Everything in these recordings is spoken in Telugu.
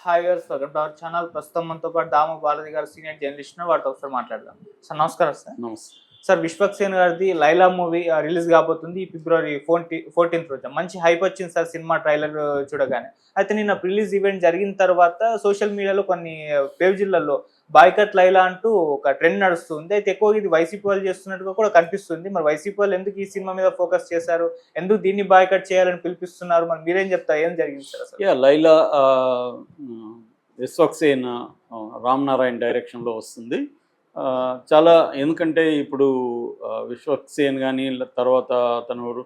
హాయ్ గారు, వెల్కమ్ టు అవర్ ఛానల్. ప్రస్తుతం మనతో పాటు దామ బాలాజీ గారు సీనియర్ జర్నలిస్ట్ వారితో ఒకసారి మాట్లాడదాం. సార్ నమస్కారం సార్. నమస్తే. సార్ విశ్వక్సేన్ గారిది లైలా మూవీ రిలీజ్ కాబోతుంది ఈ ఫిబ్రవరి 14th రోజు. మంచి హైప్ వచ్చింది సార్ సినిమా ట్రైలర్ చూడగానే. అయితే నిన్న రిలీజ్ ఈవెంట్ జరిగిన తర్వాత సోషల్ మీడియాలో కొన్ని పేజీలలో బాయ్కట్ లైలా అంటూ ఒక ట్రెండ్ నడుస్తుంది. అయితే ఎక్కువ ఇది వైసీపీ వాళ్ళు చేస్తున్నట్టుగా కూడా కనిపిస్తుంది. మరి వైసీపీ వాళ్ళు ఎందుకు ఈ సినిమా మీద ఫోకస్ చేశారు, ఎందుకు దీన్ని బాయ్కట్ చేయాలని పిలిపిస్తున్నారు, మరి మీరేం చెప్తారు, ఏం జరిగింది సార్ అసలు? లైలా విశ్వక్సేన్ రామ్ నారాయణ్ డైరెక్షన్లో వస్తుంది. చాలా ఎందుకంటే ఇప్పుడు విశ్వక్సేన్ కానీ తర్వాత అతను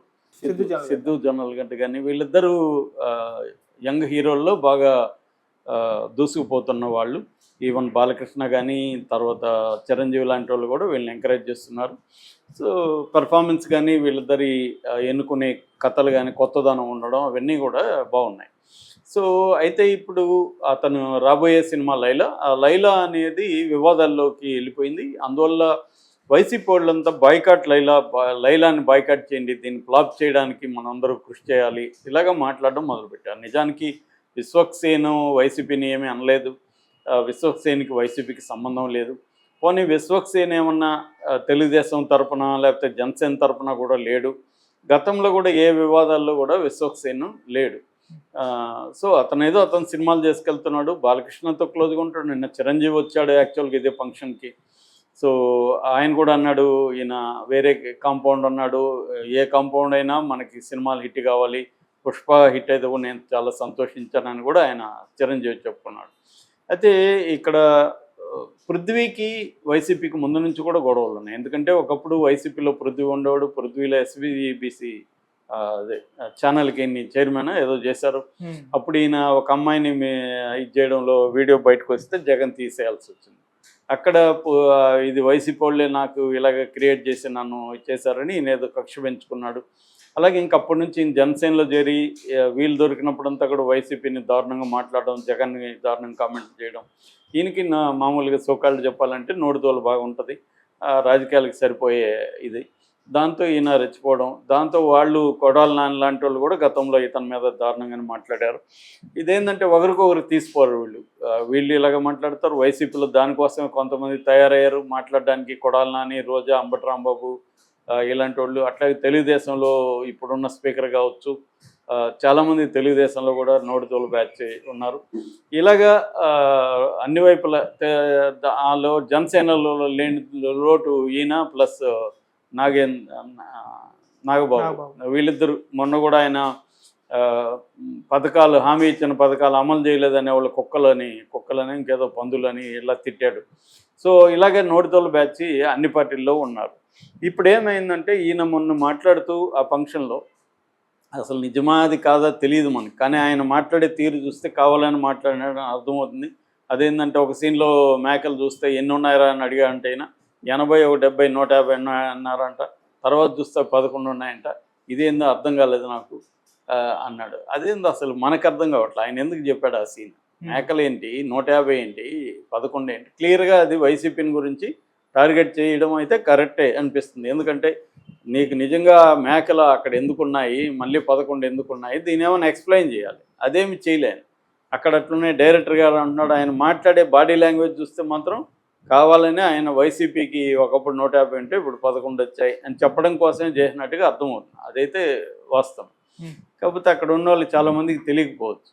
సిద్ధు జొన్నల్ గంట కానీ వీళ్ళిద్దరూ యంగ్ హీరోల్లో బాగా దూసుకుపోతున్న వాళ్ళు. ఈవెన్ బాలకృష్ణ కానీ తర్వాత చిరంజీవి లాంటి వాళ్ళు కూడా వీళ్ళని ఎంకరేజ్ చేస్తున్నారు. సో పెర్ఫార్మెన్స్ కానీ వీళ్ళిద్దరి ఎన్నుకునే కథలు కానీ కొత్తదనం ఉండడం అవన్నీ కూడా బాగున్నాయి. సో అయితే ఇప్పుడు అతను రాబోయే సినిమా లైలా, ఆ లైలా అనేది వివాదాల్లోకి వెళ్ళిపోయింది. అందువల్ల వైసీపీ వాళ్ళంతా బాయ్కాట్ లైలాని బాయ్కాట్ చేయండి, దీన్ని ఫ్లాప్ చేయడానికి మనందరూ కృషి చేయాలి ఇలాగా మాట్లాడడం మొదలుపెట్టారు. నిజానికి విశ్వక్సేన్ వైసీపీని ఏమీ అనలేదు, విశ్వక్సేన్కి వైసీపీకి సంబంధం లేదు. పోనీ విశ్వక్సేన్ ఏమన్నా తెలుగుదేశం తరపున లేకపోతే జనసేన తరపున కూడా లేడు. గతంలో కూడా ఏ వివాదాల్లో కూడా విశ్వక్సేన్ లేడు. సో అతను సినిమాలు చేసుకెళ్తున్నాడు, బాలకృష్ణతో క్లోజ్గా ఉంటాడు. నిన్న చిరంజీవి వచ్చాడు యాక్చువల్గా ఇదే ఫంక్షన్కి. సో ఆయన కూడా అన్నాడు, ఈయన వేరే కాంపౌండ్ అన్నాడు, ఏ కాంపౌండ్ అయినా మనకి సినిమాలు హిట్ కావాలి, పుష్ప హిట్ అయితే కూడా నేను చాలా సంతోషించానని కూడా ఆయన చిరంజీవి చెప్పుకున్నాడు. అయితే ఇక్కడ పృథ్వీకి వైసీపీకి ముందు నుంచి కూడా గొడవలు ఉన్నాయి. ఎందుకంటే ఒకప్పుడు వైసీపీలో పృథ్వీ ఉండేవాడు, పృథ్వీలో ఎస్వీబీసీ అదే ఛానల్కి చైర్మన్ ఏదో చేశారు. అప్పుడు ఈయన ఒక అమ్మాయిని ఇది చేయడంలో వీడియో బయటకు వస్తే జగన్ తీసేయాల్సి వచ్చింది. అక్కడ ఇది వైసీపీ వాళ్ళే నాకు ఇలాగ క్రియేట్ చేసి నన్ను చేశారని ఈయన ఏదో కక్ష పెంచుకున్నాడు. అలాగే ఇంకప్పటి నుంచి ఈయన జనసేనలో చేరి వీళ్ళు దొరికినప్పుడంతా కూడా వైసీపీని దారుణంగా మాట్లాడడం, జగన్ని దారుణంగా కామెంట్ చేయడం. ఈయనకి మామూలుగా సోకాళ్ళు చెప్పాలంటే నోటితోలు బాగా ఉంటుంది, రాజకీయాలకు సరిపోయే ఇది. దాంతో ఈయన రెచ్చిపోవడం, దాంతో వాళ్ళు కొడాలి నాని లాంటి వాళ్ళు కూడా గతంలో ఇతని మీద దారుణంగానే మాట్లాడారు. ఇదేంటంటే ఒకరికొకరు తీసిపోరు వీళ్ళు ఇలాగ మాట్లాడతారు. వైసీపీలో దానికోసమే కొంతమంది తయారయ్యారు మాట్లాడడానికి, కొడాలి నాని, రోజా, అంబటి రాంబాబు ఇలాంటి వాళ్ళు. అట్లాగే తెలుగుదేశంలో ఇప్పుడున్న స్పీకర్ కావచ్చు, చాలామంది తెలుగుదేశంలో కూడా నోటితోలు బ్యాచ్ ఉన్నారు. ఇలాగా అన్ని వైపుల జనసేనలో లేని లోటు ఈయన ప్లస్ నాగబాబు వీళ్ళిద్దరు. మొన్న కూడా ఆయన పథకాలు హామీ ఇచ్చిన పథకాలు అమలు చేయలేదనే వాళ్ళు కుక్కలని ఇంకేదో పందులని ఇలా తిట్టాడు. సో ఇలాగే నోటితోలు బ్యాచ్ అన్ని పార్టీల్లో ఉన్నారు. ఇప్పుడు ఏమైందంటే ఈయన మొన్న మాట్లాడుతూ ఆ ఫంక్షన్లో అసలు నిజమా అది కాదా తెలియదు మనకి, కానీ ఆయన మాట్లాడే తీరు చూస్తే కావాలని మాట్లాడినాడు అర్థమవుతుంది. అదేంటంటే ఒక సీన్లో మేకలు చూస్తే ఎన్ని ఉన్నాయరా అని అడిగాడంటే ఆయన 80, 70, 150 అన్నారంట. తర్వాత చూస్తే 11 ఉన్నాయంట. ఇదేందో అర్థం కాలేదు నాకు అన్నాడు. అదేందో అసలు మనకు అర్థం కావట్లేదు. ఆయన ఎందుకు చెప్పాడు ఆ సీన్? మేకలు ఏంటి, 150 ఏంటి, 11 ఏంటి? క్లియర్గా అది వైసీపీని గురించి టార్గెట్ చేయడం అయితే కరెక్టే అనిపిస్తుంది. ఎందుకంటే నీకు నిజంగా మేకలు అక్కడ ఎందుకున్నాయి, మళ్ళీ 11 ఎందుకున్నాయి, దీని ఏమైనా ఎక్స్ప్లెయిన్ చేయాలి. అదేమి చేయలేను. అక్కడ అట్లనే డైరెక్టర్ గారు అంటున్నాడు, ఆయన మాట్లాడే బాడీ లాంగ్వేజ్ చూస్తే మాత్రం కావాలని ఆయన వైసీపీకి ఒకప్పుడు 150 ఉంటే ఇప్పుడు 11 వచ్చాయి అని చెప్పడం కోసమే చేసినట్టుగా అర్థమవుతుంది. అదైతే వాస్తవం. కాకపోతే అక్కడ ఉన్న వాళ్ళు చాలామందికి తెలియకపోవచ్చు.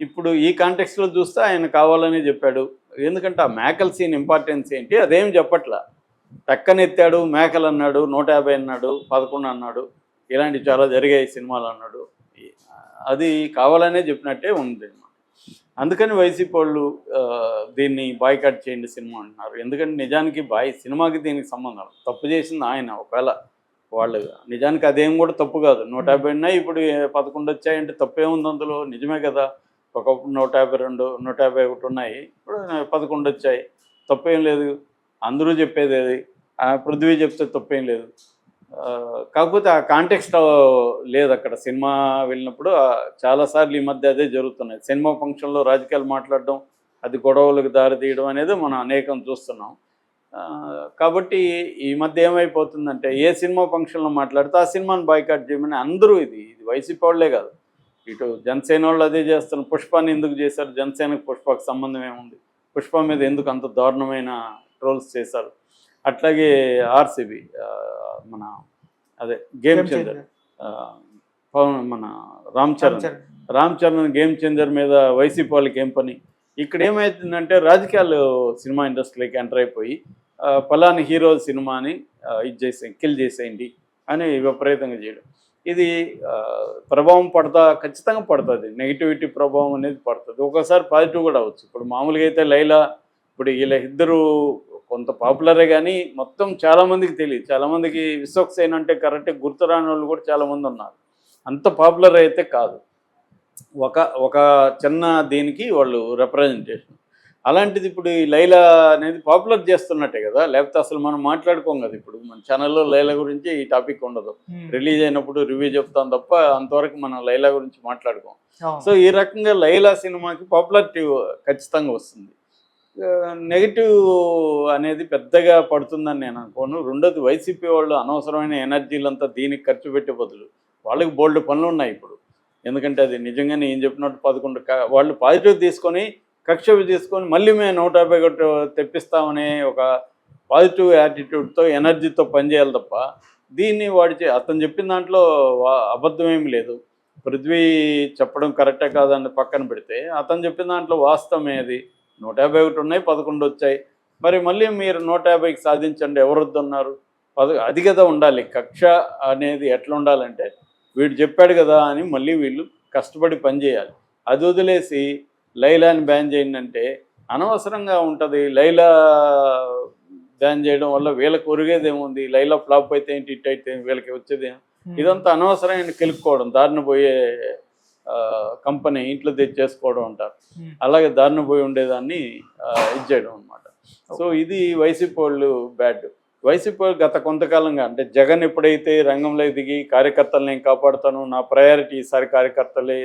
ఇప్పుడు ఈ కాంటెక్స్లో చూస్తే ఆయన కావాలని చెప్పాడు. ఎందుకంటే ఆ మేకల సీన్ ఇంపార్టెన్స్ ఏంటి అదేం చెప్పట్లా. టక్కనెత్తాడు, మేకలు అన్నాడు, 150 అన్నాడు, 11 అన్నాడు, ఇలాంటివి చాలా జరిగాయి సినిమాలు అన్నాడు. అది కావాలనే చెప్పినట్టే ఉంది. అందుకని వైసీపీ వాళ్ళు దీన్ని బాయ్కాట్ చేయండి సినిమా అంటున్నారు. ఎందుకంటే నిజానికి సినిమాకి దీనికి సంబంధం, తప్పు చేసింది ఆయన. ఒకవేళ వాళ్ళు నిజానికి అదేం కూడా తప్పు కాదు. 150 ఉన్నాయి, ఇప్పుడు 11 వచ్చాయంటే తప్పేముంది అందులో? నిజమే కదా. ఒకప్పుడు 152, 151 ఉన్నాయి, ఇప్పుడు 11 వచ్చాయి, తప్పేం లేదు. అందరూ చెప్పేది అది, పృథ్వీ చెప్తే తప్పేం లేదు. కాకపోతే ఆ కాంటెక్స్ట్ లేదు అక్కడ. సినిమా వెళ్ళినప్పుడు చాలాసార్లు ఈ మధ్య అదే జరుగుతున్నాయి. సినిమా ఫంక్షన్లో రాజకీయాలు మాట్లాడడం, అది గొడవలకు దారితీయడం అనేది మనం అనేకం చూస్తున్నాం. కాబట్టి ఈ మధ్య ఏమైపోతుందంటే ఏ సినిమా ఫంక్షన్లో మాట్లాడితే ఆ సినిమాని బాయ్కాట్ చేయమని అందరూ, ఇది వైసీపీ వాళ్ళే కాదు, ఇటు జనసేన వాళ్ళు అదే చేస్తున్నారు. పుష్పాన్ని ఎందుకు చేశారు? జనసేనకు పుష్పకు సంబంధం ఏముంది? పుష్ప మీద ఎందుకు అంత దారుణమైన ట్రోల్స్ చేశారు? అట్లాగే ఆర్సీబీ మన అదే గేమ్ చేంజర్ మన రామ్ చరణ్ గేమ్ చేంజర్ మీద వైసీపీ వాళ్ళకి ఏం పని? ఇక్కడ ఏమవుతుందంటే రాజకీయాలు సినిమా ఇండస్ట్రీకి ఎంటర్ అయిపోయి పలానా హీరో సినిమాని కిల్ చేసేయండి అని విపరీతంగా చేయడం. ఇది ప్రభావం ఖచ్చితంగా పడుతుంది. నెగిటివిటీ ప్రభావం అనేది పడుతుంది. ఒక్కోసారి పాజిటివ్ కూడా అవ్వచ్చు. ఇప్పుడు మామూలుగా అయితే లైలా ఇప్పుడు వీళ్ళ ఇద్దరు కొంత పాపులరే కానీ మొత్తం చాలామందికి తెలియదు. చాలామందికి విశ్వక్సేన్ అంటే కరెక్ట్గా గుర్తురాని వాళ్ళు కూడా చాలామంది ఉన్నారు. అంత పాపులర్ అయితే కాదు. ఒక చిన్న దీనికి వాళ్ళు రిప్రజెంటేషన్. అలాంటిది ఇప్పుడు ఈ లైలా అనేది పాపులర్ చేస్తున్నట్టే కదా, లేకపోతే అసలు మనం మాట్లాడుకోం కదా. ఇప్పుడు మన ఛానల్లో లైలా గురించి ఈ టాపిక్ ఉండదు. రిలీజ్ అయినప్పుడు రివ్యూ చెప్తాం తప్ప అంతవరకు మనం లైలా గురించి మాట్లాడుకోం. సో ఈ రకంగా లైలా సినిమాకి పాపులారిటీ ఖచ్చితంగా వస్తుంది. నెగిటివ్ అనేది పెద్దగా పడుతుందని నేను అనుకోను. రెండోది వైసీపీ వాళ్ళు అనవసరమైన ఎనర్జీలంతా దీనికి ఖర్చు పెట్టే బదులు వాళ్ళకి బోల్డ్ పనులు ఉన్నాయి ఇప్పుడు. ఎందుకంటే అది నిజంగానే ఏం చెప్పినట్టు 11 వాళ్ళు పాజిటివ్ తీసుకొని కక్ష తీసుకొని మళ్ళీ మేము 151 తెప్పిస్తామనే ఒక పాజిటివ్ యాటిట్యూడ్తో ఎనర్జీతో పనిచేయాలి తప్ప దీన్ని అతను చెప్పిన దాంట్లో అబద్ధం ఏమి లేదు. పృథ్వీ చెప్పడం కరెక్టే కాదని పక్కన పెడితే అతను చెప్పిన దాంట్లో వాస్తవం ఏది? 151 ఉన్నాయి, 11 వచ్చాయి. మరి మళ్ళీ మీరు 150కి సాధించండి, ఎవరు వద్దన్నారు? అది కదా ఉండాలి. కక్ష అనేది ఎట్లా ఉండాలంటే వీడు చెప్పాడు కదా అని మళ్ళీ వీళ్ళు కష్టపడి పనిచేయాలి. అది వదిలేసి లైలాని బ్యాన్ చేయండి అంటే అనవసరంగా ఉంటుంది. లైలా బ్యాన్ చేయడం వల్ల వీళ్ళకి ఒరిగేదేముంది? లైలా ఫ్లాప్ అయితే ఏంటి, హిట్ అయితే వీళ్ళకి వచ్చేది? ఇదంతా అనవసరమైన కెలుక్కోవడం, దారిన పోయే కంపెనీ ఇంట్లో తెచ్చేసుకోవడం అంటారు. అలాగే దారిన పోయి ఉండేదాన్ని ఇది చేయడం అనమాట. సో ఇది వైసీపీ వాళ్ళు బ్యాడ్. వైసీపీ గత కొంతకాలంగా అంటే జగన్ ఎప్పుడైతే రంగంలో దిగి కార్యకర్తలు నేను కాపాడుతాను, నా ప్రయారిటీ ఈసారి కార్యకర్తలే,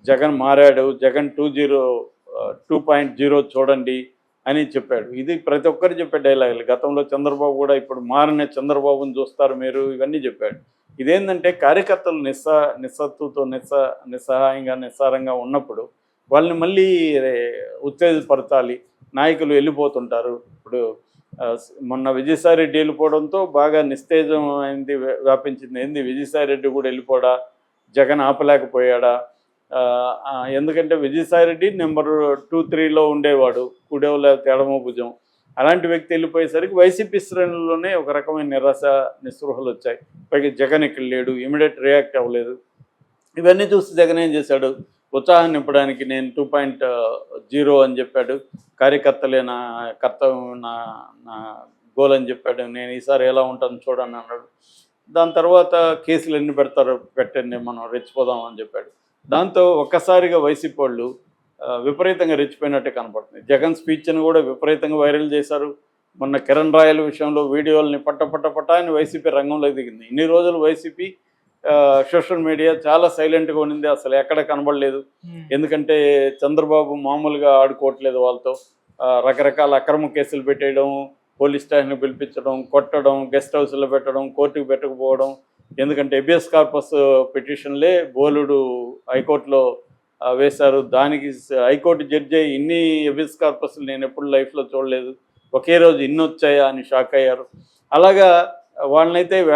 జగన్ మారాడు, జగన్ 2.0 చూడండి అని చెప్పాడు. ఇది ప్రతి ఒక్కరు చెప్పే డైలాగులు. గతంలో చంద్రబాబు కూడా ఇప్పుడు మారిన చంద్రబాబుని చూస్తారు మీరు, ఇవన్నీ చెప్పాడు. ఇదేంటంటే కార్యకర్తలు నిస్సత్తుతో నిస్సహాయంగా నిస్సారంగా ఉన్నప్పుడు వాళ్ళని మళ్ళీ ఉత్తేజపరచాలి. నాయకులు వెళ్ళిపోతుంటారు. ఇప్పుడు మొన్న విజయసాయిరెడ్డి వెళ్ళిపోవడంతో బాగా నిస్తేజం అయింది, వ్యాపించింది. ఏంది విజయసాయిరెడ్డి కూడా వెళ్ళిపోడా? జగన్ ఆపలేకపోయాడా? ఎందుకంటే విజయసాయిరెడ్డి నెంబర్ 2-3లో ఉండేవాడు, కుడేవ లేకపోతే ఎడమ భుజం. అలాంటి వ్యక్తి వెళ్ళిపోయేసరికి వైసీపీ శ్రేణుల్లోనే ఒక రకమైన నిరాశ నిస్పృహలు వచ్చాయి. పైగా జగన్ ఇక్కడ లేడు, ఇమీడియట్ రియాక్ట్ అవ్వలేదు. ఇవన్నీ చూసి జగన్ ఏం చేశాడు? ఉత్సాహాన్ని నింపడానికి నేను 2.0 అని చెప్పాడు. కార్యకర్తలే నా కర్తవ్యం, నా గోల్ అని చెప్పాడు. నేను ఈసారి ఎలా ఉంటాను చూడండి అన్నాడు. దాని తర్వాత కేసులు ఎన్ని పెడతారో పెట్టండి, మనం రెచ్చిపోదాం అని చెప్పాడు. దాంతో ఒక్కసారిగా వైసీపీ వాళ్ళు విపరీతంగా రెచ్చిపోయినట్టే కనపడుతుంది. జగన్ స్పీచ్ని కూడా విపరీతంగా వైరల్ చేశారు. మొన్న కిరణ్ రాయల విషయంలో వీడియోలని పట్ట అని వైసీపీ రంగంలోకి దిగింది. ఇన్ని రోజులు వైసీపీ సోషల్ మీడియా చాలా సైలెంట్గా ఉన్నింది, అసలు ఎక్కడ కనబడలేదు. ఎందుకంటే చంద్రబాబు మామూలుగా ఆడుకోవట్లేదు వాళ్ళతో. రకరకాల అక్రమ కేసులు పెట్టేయడం, పోలీస్ స్టేషన్కి పిలిపించడం, కొట్టడం, గెస్ట్ హౌస్లో పెట్టడం, కోర్టుకు పెట్టకపోవడం. ఎందుకంటే హెబియస్ కార్పస్ పిటిషన్లే బోలుడు హైకోర్టులో వేశారు. దానికి హైకోర్టు జడ్జి ఇన్ని హెబియస్ కార్పస్లు నేను ఎప్పుడు లైఫ్లో చూడలేదు, ఒకే రోజు ఇన్ని వచ్చాయా అని షాక్ అయ్యారు. అలాగా వాళ్ళనైతే